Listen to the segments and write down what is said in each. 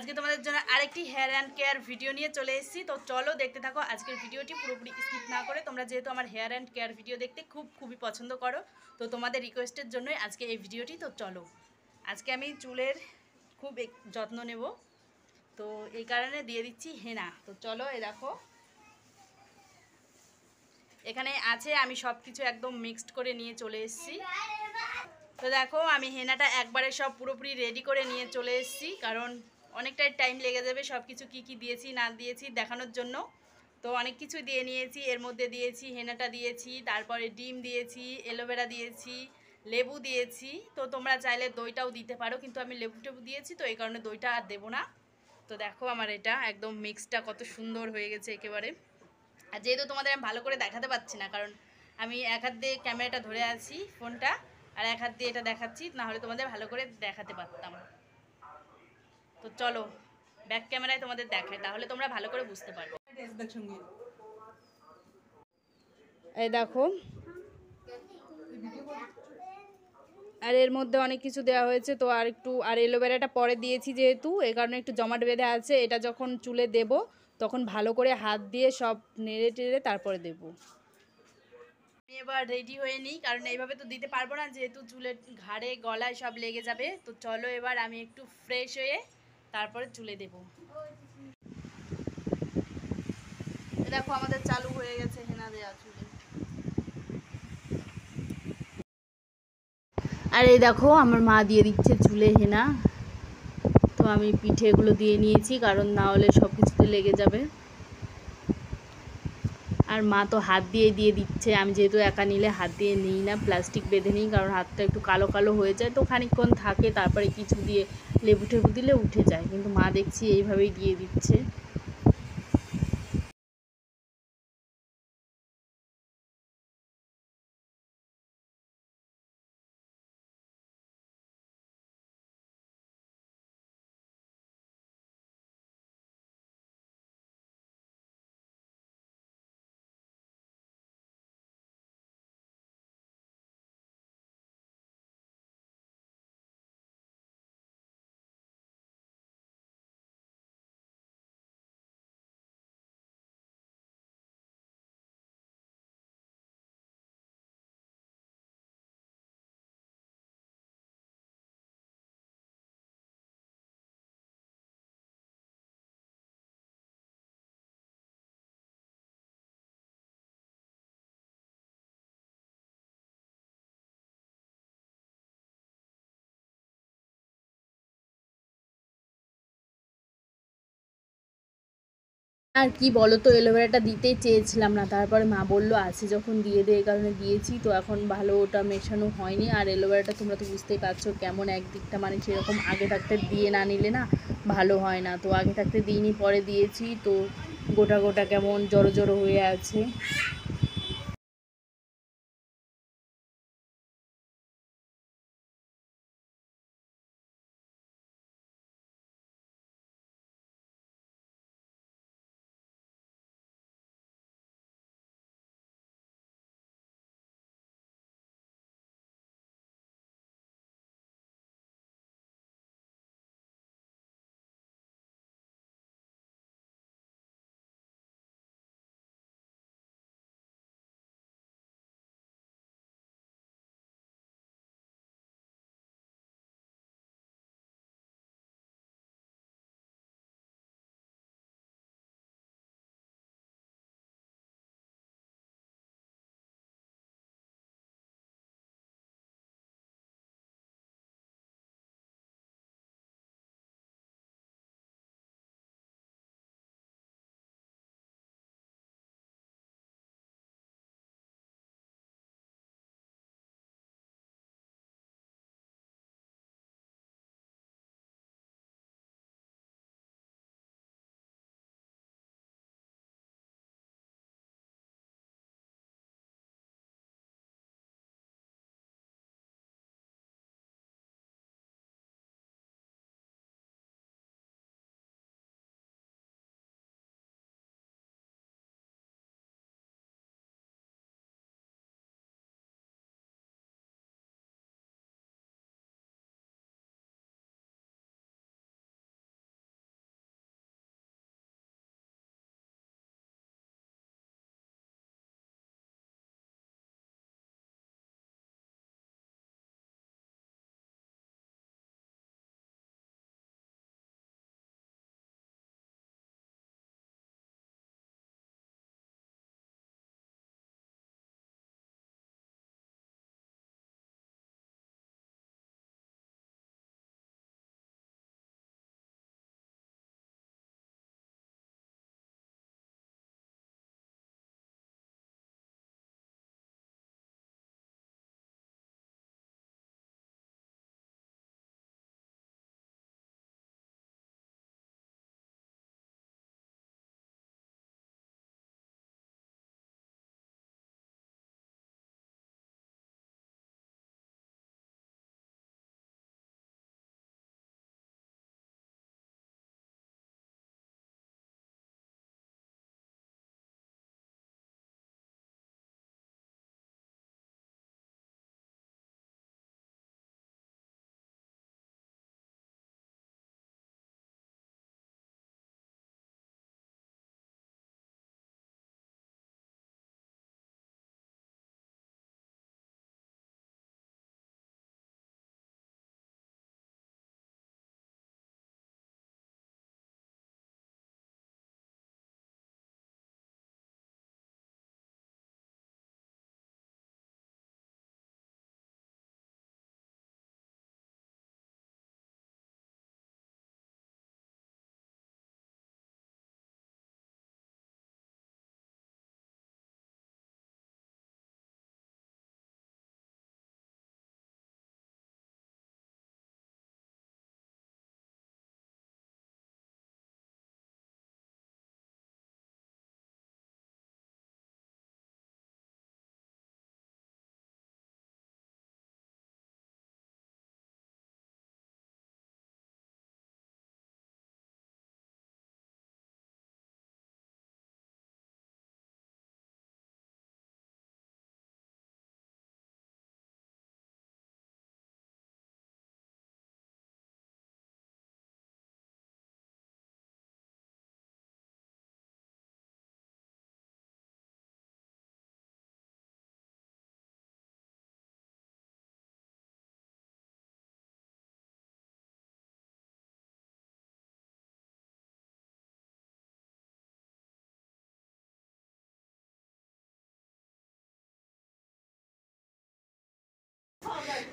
আজকে তোমাদের জন্য আরেকটি হেয়ার অ্যান্ড কেয়ার ভিডিও নিয়ে চলে এসেছি। তো চলো দেখতে থাকো আজকের ভিডিওটি পুরোপুরি স্কিপ না করে। তোমরা যেহেতু আমার হেয়ার অ্যান্ড কেয়ার ভিডিও দেখতে খুবই পছন্দ করো, তো তোমাদের রিকোয়েস্টের জন্যই আজকে এই ভিডিওটি। তো চলো, আজকে আমি চুলের খুব যত্ন নেব, তো এই কারণে দিয়ে দিচ্ছি হেনা। তো চলো, এই দেখো এখানে আছে, আমি সব কিছু একদম মিক্সড করে নিয়ে চলে এসেছি। তো দেখো আমি হেনাটা একবারে সব পুরোপুরি রেডি করে নিয়ে চলে এসেছি, কারণ অনেকটাই টাইম লেগে যাবে সব কিছু কী কী দিয়েছি না দিয়েছি দেখানোর জন্য। তো অনেক কিছু দিয়ে নিয়েছি, এর মধ্যে দিয়েছি হেনাটা দিয়েছি, তারপরে ডিম দিয়েছি, অ্যালোভেরা দিয়েছি, লেবু দিয়েছি। তো তোমরা চাইলে দইটাও দিতে পারো, কিন্তু আমি লেবু টেবু দিয়েছি তো এই কারণে দইটা আর দেবো না। তো দেখো আমার এটা একদম মিক্সটা কত সুন্দর হয়ে গেছে একেবারে। আর যেহেতু তোমাদের আমি ভালো করে দেখাতে পারছি না, কারণ আমি এক হাত দিয়ে ক্যামেরাটা ধরে আছি ফোনটা, আর এক হাত দিয়ে এটা দেখাচ্ছি, না হলে তোমাদের ভালো করে দেখাতে পারতাম। তো চলো ব্যাক ক্যামেরায় তোমাদের দেখাই, তাহলে তোমরা ভালো করে বুঝতে পারবে। এই দেখো, আর এর মধ্যে অনেক কিছু দেওয়া হয়েছে, তো আর একটু আর অ্যালোভেরাটা পরে দিয়েছি যেহেতু, এই কারণে একটু জমাট বেঁধে আছে। এটা যখন চুলে দেব তখন ভালো করে হাত দিয়ে সব নেড়ে টেড়ে তারপরে দেবো। আমি এবার রেডি হয়ে নিই, কারণ এইভাবে তো দিতে পারবো না, যেহেতু চুলের ঘাড়ে গলায় সব লেগে যাবে। তো চলো এবার আমি একটু ফ্রেশ হয়ে তারপরে চুলে দেব। দেখো আমাদের চালু হয়ে গেছে হেনা দেওয়া চুলে। আর এই দেখো আমার মা দিয়ে দিচ্ছে চুলে হেনা। তো আমি পিঠেগুলো দিয়ে নিয়েছি, কারণ না হলে সব কিছুতে লেগে যাবে। আর মা তো হাত দিয়ে দিয়ে দিচ্ছে, আমি যেহেতু একা নিলে হাত দিয়ে নিই না, প্লাস্টিক বেঁধে নিই, কারণ হাতটা একটু কালো কালো হয়ে যায়, তো খানিকক্ষণ থাকে, তারপরে কিছু দিয়ে লেবু টেবু দিলে উঠে যায়। কিন্তু মা দেখছি এইভাবেই দিয়ে দিচ্ছে। আর কি বলো তো, অ্যালোভেরাটা দিতেই চেয়েছিলাম না, তারপরে মা বললো আছে যখন দিয়ে দে, এই কারণে দিয়েছি। তো এখন ভালো ওটা মেশানো হয়নি। আর অ্যালোভেরাটা তোমরা তো বুঝতেই পারছো কেমন একদিকটা, মানে সেরকম আগে থাকতে দিয়ে না নিলে না ভালো হয় না। তো আগে থাকতে দিইনি, পরে দিয়েছি, তো গোটা গোটা কেমন জড়ো জড়ো হয়ে আছে।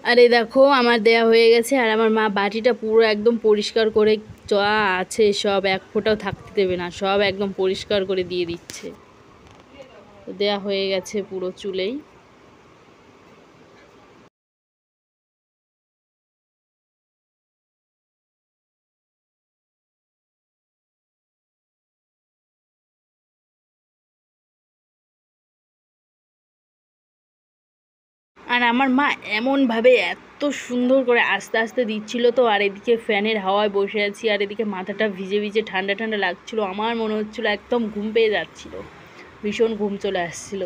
আর এই দেখো আমার দেয়া হয়ে গেছে, আর আমার মা বাটিটা পুরো একদম পরিষ্কার করে যা আছে সব এক ফোঁটাও থাকতে দেবে না, সব একদম পরিষ্কার করে দিয়ে দিচ্ছে। তো দেয়া হয়ে গেছে পুরো চুলেই। আর আমার মা এমনভাবে এত সুন্দর করে আস্তে আস্তে দিচ্ছিল তো, আর এদিকে ফ্যানের হাওয়ায় বসে আছি, আর এদিকে মাথাটা ভিজে ভিজে ঠান্ডা ঠান্ডা লাগছিল, আমার মনে হচ্ছিল একদম ঘুম পেয়ে যাচ্ছিল, ভীষণ ঘুম চলে আসছিল।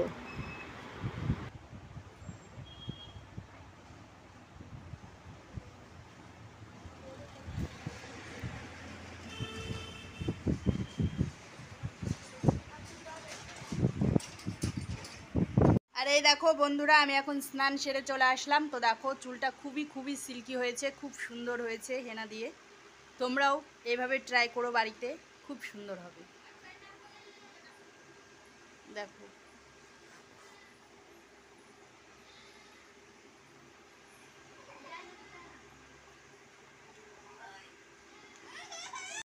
আর এই দেখো বন্ধুরা, আমি এখন স্নান সেরে চলে আসলাম। তো দেখো চুলটা খুবই খুবই সিল্কি হয়েছে, খুব সুন্দর হয়েছে হেনা দিয়ে। তোমরাও এইভাবে ট্রাই করো বাড়িতে, খুব সুন্দর হবে। দেখো